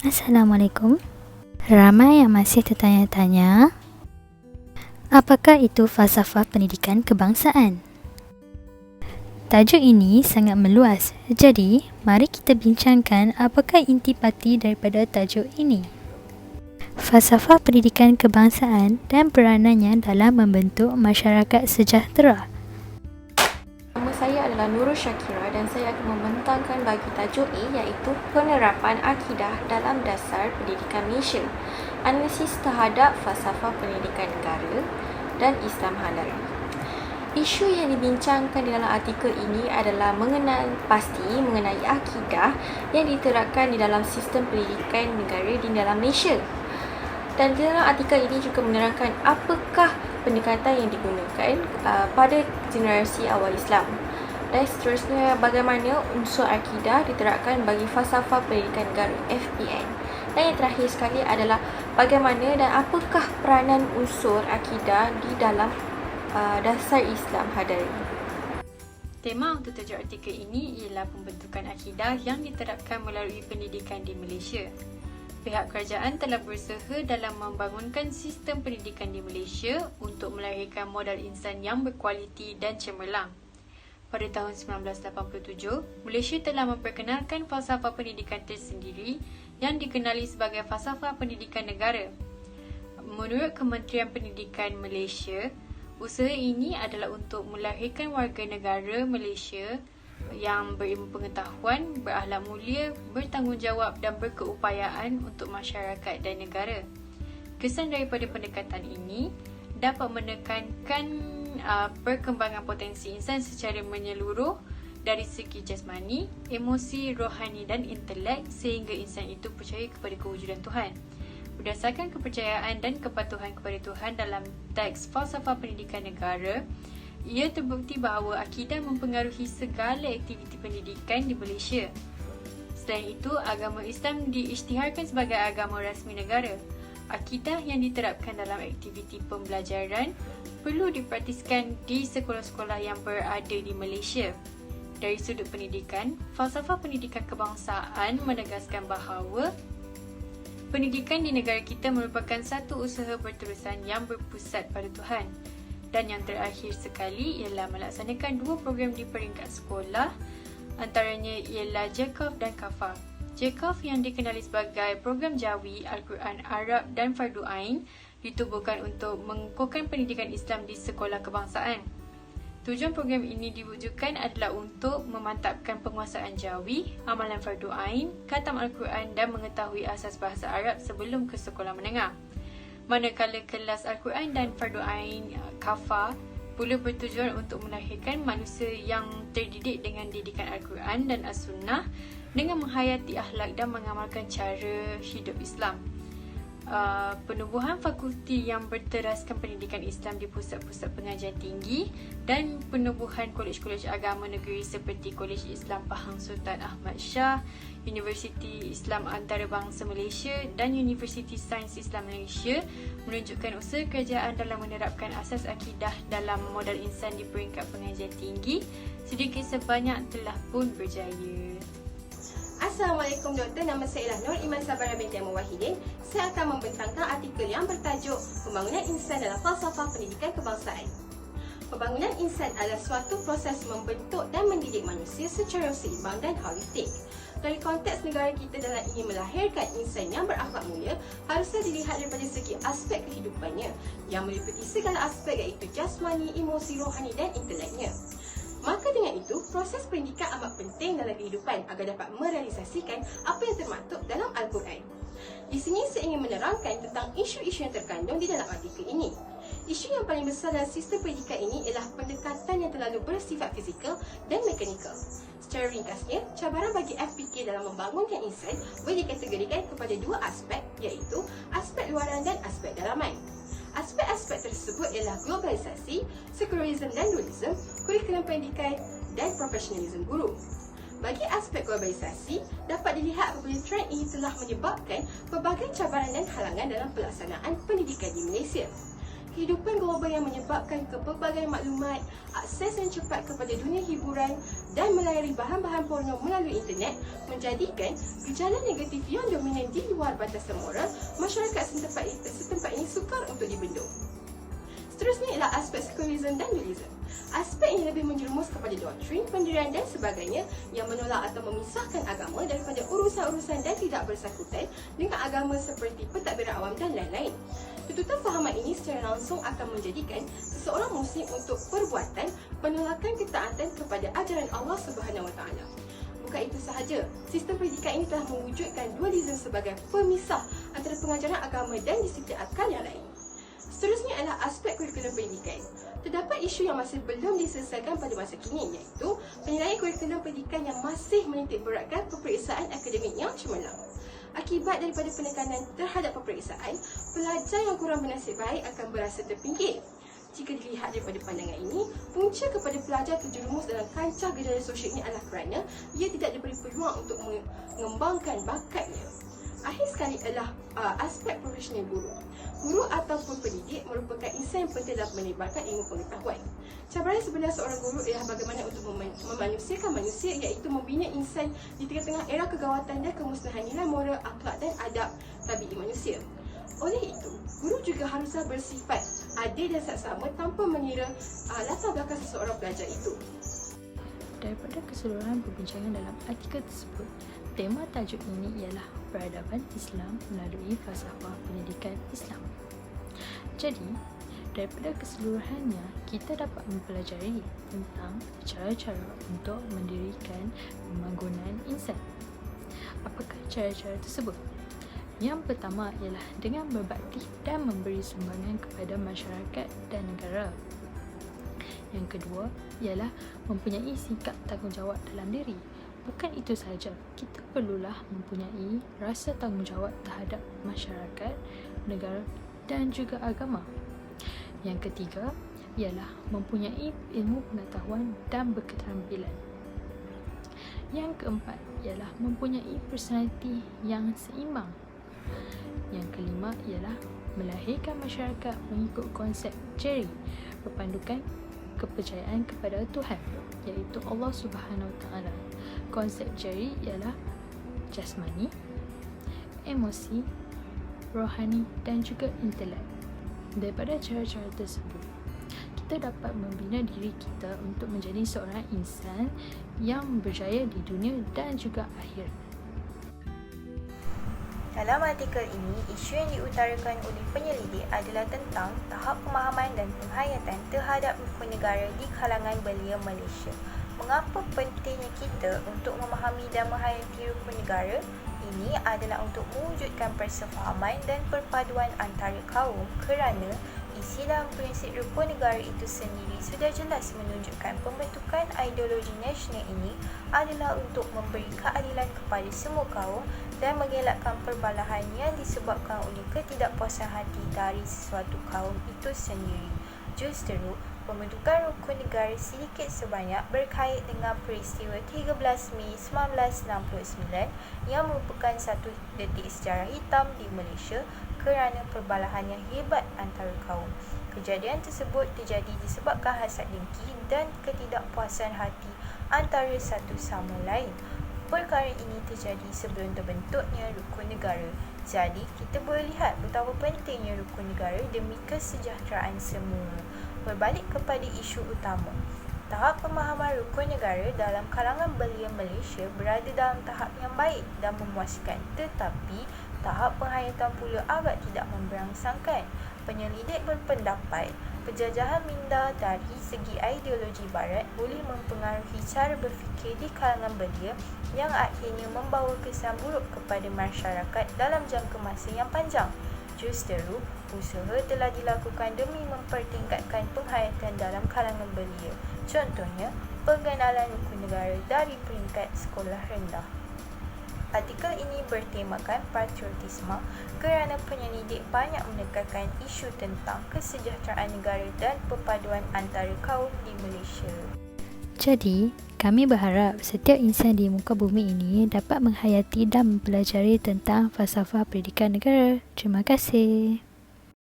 Assalamualaikum. Ramai yang masih tertanya-tanya, apakah itu falsafah pendidikan kebangsaan? Tajuk ini sangat meluas, jadi mari kita bincangkan apakah intipati daripada tajuk ini. Falsafah pendidikan kebangsaan dan peranannya dalam membentuk masyarakat sejahtera. Nama saya adalah Nurul Syakira dan saya akan membentangkan bagi tajuk A iaitu penerapan akidah dalam dasar pendidikan Malaysia, analisis terhadap falsafah pendidikan negara dan Islam halal. Isu yang dibincangkan di dalam artikel ini adalah mengenai akidah yang diterapkan di dalam sistem pendidikan negara di dalam Malaysia. Dan di dalam artikel ini juga menerangkan apakah pendekatan yang digunakan pada generasi awal Islam. Dan seterusnya, bagaimana unsur akidah diterapkan bagi falsafah pendidikan negara FPN. Dan yang terakhir sekali adalah bagaimana dan apakah peranan unsur akidah di dalam dasar Islam hadari. Tema untuk tajuk artikel ini ialah pembentukan akidah yang diterapkan melalui pendidikan di Malaysia. Pihak kerajaan telah berusaha dalam membangunkan sistem pendidikan di Malaysia untuk melahirkan modal insan yang berkualiti dan cemerlang. Pada tahun 1987, Malaysia telah memperkenalkan falsafah pendidikan tersendiri yang dikenali sebagai falsafah pendidikan negara. Menurut Kementerian Pendidikan Malaysia, usaha ini adalah untuk melahirkan warga negara Malaysia yang berilmu pengetahuan, berakhlak mulia, bertanggungjawab dan berkeupayaan untuk masyarakat dan negara. Kesan daripada pendekatan ini dapat menekankan perkembangan potensi insan secara menyeluruh dari segi jasmani, emosi, rohani dan intelek sehingga insan itu percaya kepada kewujudan Tuhan. Berdasarkan kepercayaan dan kepatuhan kepada Tuhan dalam teks falsafah pendidikan negara, ia terbukti bahawa akidah mempengaruhi segala aktiviti pendidikan di Malaysia. Selain itu, agama Islam diisytiharkan sebagai agama rasmi negara. Akidah yang diterapkan dalam aktiviti pembelajaran perlu dipraktiskan di sekolah-sekolah yang berada di Malaysia. Dari sudut pendidikan, falsafah pendidikan kebangsaan menegaskan bahawa pendidikan di negara kita merupakan satu usaha berterusan yang berpusat pada Tuhan. Dan yang terakhir sekali ialah melaksanakan dua program di peringkat sekolah, antaranya ialah JKAF dan KAFA. JKAF yang dikenali sebagai program Jawi, Al-Quran Arab dan Fardu Ain ditubuhkan untuk mengukuhkan pendidikan Islam di sekolah kebangsaan. Tujuan program ini diwujudkan adalah untuk memantapkan penguasaan Jawi, amalan Fardu Ain, khatam Al-Quran dan mengetahui asas bahasa Arab sebelum ke sekolah menengah. Manakala kelas Al-Quran dan Fardu Ain KAFA pula bertujuan untuk melahirkan manusia yang terdidik dengan didikan Al-Quran dan As-Sunnah dengan menghayati akhlak dan mengamalkan cara hidup Islam. Penubuhan fakulti yang berteraskan pendidikan Islam di pusat-pusat pengajian tinggi dan penubuhan kolej-kolej agama negeri seperti Kolej Islam Pahang Sultan Ahmad Shah, Universiti Islam Antarabangsa Malaysia dan Universiti Sains Islam Malaysia menunjukkan usaha kerajaan dalam menerapkan asas akidah dalam modal insan di peringkat pengajian tinggi sedikit sebanyak telah pun berjaya. Assalamualaikum Doktor, nama saya ialah Nur Iman Sabara binti Ahmad Wahidin. Saya akan membentangkan artikel yang bertajuk Pembangunan Insan dalam Falsafah Pendidikan Kebangsaan. Pembangunan insan adalah suatu proses membentuk dan mendidik manusia secara seimbang dan holistik. Dari konteks negara kita dalam ingin melahirkan insan yang berakhlak mulia, harusnya dilihat daripada segi aspek kehidupannya yang meliputi segala aspek iaitu jasmani, emosi, rohani dan inteleknya. Maka dengan itu, proses pendidikan amat penting dalam kehidupan agar dapat merealisasikan apa yang termaktub dalam Al-Quran. Di sini saya ingin menerangkan tentang isu-isu yang terkandung di dalam artikel ini. Isu yang paling besar dalam sistem pendidikan ini ialah pendekatan yang terlalu bersifat fizikal dan mekanikal. Secara ringkasnya, cabaran bagi FPK dalam membangunkan insan boleh dikategorikan kepada dua aspek iaitu aspek luaran dan aspek dalaman. Aspek-aspek tersebut ialah globalisasi, sekularisme dan dualisme, kurikulum pendidikan dan profesionalisme guru. Bagi aspek globalisasi, dapat dilihat apabila trend ini telah menyebabkan pelbagai cabaran dan halangan dalam pelaksanaan pendidikan di Malaysia. Kehidupan global yang menyebabkan pelbagai maklumat, akses yang cepat kepada dunia hiburan, dan melayari bahan-bahan porno melalui internet menjadikan gejala negatif yang dominan di luar batasan moral masyarakat setempat ini sukar untuk dibendung. Seterusnya ialah aspek sekularisme dan dualisme. Aspek ini lebih menjerumus kepada doktrin, pendirian dan sebagainya yang menolak atau memisahkan agama daripada urusan-urusan dan tidak bersangkutan dengan agama seperti pentadbiran awam dan lain-lain. Tuntutan fahaman ini secara langsung akan menjadikan seseorang muslim untuk perbuatan penolakan ketaatan kepada ajaran Allah SWT. Bukan itu sahaja, sistem pendidikan ini telah mewujudkan dualisme sebagai pemisah antara pengajaran agama dan disiplin akal yang lain. Seterusnya adalah aspek kurikulum pendidikan. Terdapat isu yang masih belum diselesaikan pada masa kini, iaitu penilaian kurikulum pendidikan yang masih menitik beratkan peperiksaan akademik yang cemerlang. Akibat daripada penekanan terhadap peperiksaan, pelajar yang kurang bernasib baik akan berasa terpinggir. Jika dilihat daripada pandangan ini, punca kepada pelajar terjerumus dalam kancah gejala sosial ini adalah kerana ia tidak diberi peluang untuk mengembangkan bakatnya. Akhir sekali adalah aspek profesional guru. Guru ataupun pendidik merupakan insan yang penting dalam menyebarkan ilmu pengetahuan. Cabaran sebenar seorang guru ialah bagaimana untuk memanusiakan manusia, iaitu membina insan di tengah-tengah era kegawatan dan kemusnahan nilai moral, akhlak dan adab tabi'i manusia. Oleh itu, guru juga haruslah bersifat adil dan saksama tanpa mengira latar belakang seseorang pelajar itu. Daripada keseluruhan perbincangan dalam artikel tersebut, tema tajuk ini ialah peradaban Islam melalui falsafah pendidikan Islam. Jadi, daripada keseluruhannya, kita dapat mempelajari tentang cara-cara untuk mendirikan pembangunan insan. Apakah cara-cara tersebut? Yang pertama ialah dengan berbakti dan memberi sumbangan kepada masyarakat dan negara. Yang kedua ialah mempunyai sikap tanggungjawab dalam diri. Bukan itu sahaja, kita perlulah mempunyai rasa tanggungjawab terhadap masyarakat, negara dan juga agama. Yang ketiga ialah mempunyai ilmu pengetahuan dan berketerampilan. Yang keempat ialah mempunyai personaliti yang seimbang. Yang kelima ialah melahirkan masyarakat mengikut konsep Jerry, berpandukan kepercayaan kepada Tuhan, iaitu Allah Subhanahu Wa Taala. Konsep Jerry ialah jasmani, emosi, rohani dan juga intelek. Daripada cara-cara tersebut, kita dapat membina diri kita untuk menjadi seorang insan yang berjaya di dunia dan juga akhirat. Dalam artikel ini, isu yang diutarakan oleh penyelidik adalah tentang tahap pemahaman dan penghayatan terhadap rukun negara di kalangan belia Malaysia. Mengapa pentingnya kita untuk memahami dan menghayati rukun negara? Ini adalah untuk mewujudkan persefahaman dan perpaduan antara kaum, kerana isi dalam prinsip rukun negara itu sendiri sudah jelas menunjukkan pembentukan ideologi nasional ini adalah untuk memberi keadilan kepada semua kaum dan mengelakkan perbalahan yang disebabkan oleh ketidakpuasan hati dari sesuatu kaum itu sendiri. Justru, pembentukan rukun negara sedikit sebanyak berkait dengan peristiwa 13 Mei 1969 yang merupakan satu detik sejarah hitam di Malaysia kerana perbalahan yang hebat antara kaum. Kejadian tersebut terjadi disebabkan hasad dengki dan ketidakpuasan hati antara satu sama lain. Perkara ini terjadi sebelum terbentuknya rukun negara. Jadi, kita boleh lihat betapa pentingnya rukun negara demi kesejahteraan semua. Berbalik kepada isu utama. Tahap pemahaman rukun negara dalam kalangan belia Malaysia berada dalam tahap yang baik dan memuaskan, tetapi tahap penghayatan pula agak tidak memberangsangkan. Penyelidik berpendapat penjajahan minda dari segi ideologi barat boleh mempengaruhi cara berfikir di kalangan belia yang akhirnya membawa kesan buruk kepada masyarakat dalam jangka masa yang panjang. Justru, usaha telah dilakukan demi mempertingkatkan penghayatan dalam kalangan belia. Contohnya, pengenalan rukun negara dari peringkat sekolah rendah. Artikel ini bertemakan patriotisme kerana penyelidik banyak menekankan isu tentang kesejahteraan negara dan perpaduan antara kaum di Malaysia. Jadi, kami berharap setiap insan di muka bumi ini dapat menghayati dan mempelajari tentang falsafah pendidikan negara. Terima kasih.